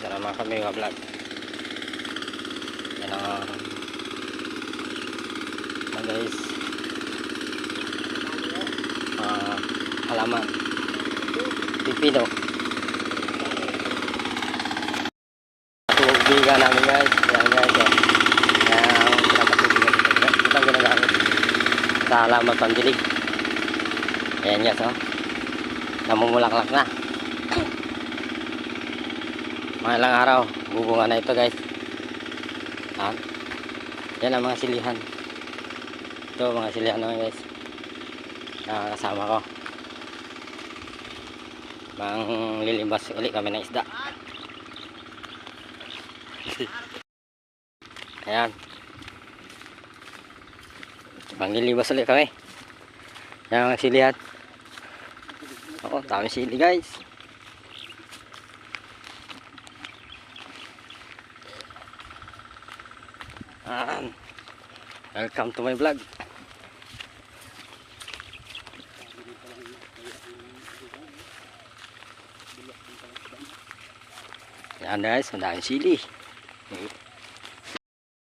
Yan naman kami mga vlog. Yan ang guys, halaman pipino. Tubigan namin guys. Yan guys, yan ang pinapatubigan ito ang ginagamit sa halaman pandilig. Ayan guys, namumulaklak na. Mga ilang araw bubunga na ito guys. Yan ang mga silihan. Ito mga silihan naman guys, kasama ko. Lilimpas ulit kami ng isda. Ayan, lilimpas ulit kami. Yan mga silihan. Oo, dami sili guys. Welcome to my vlog. Yan guys, madaming sili.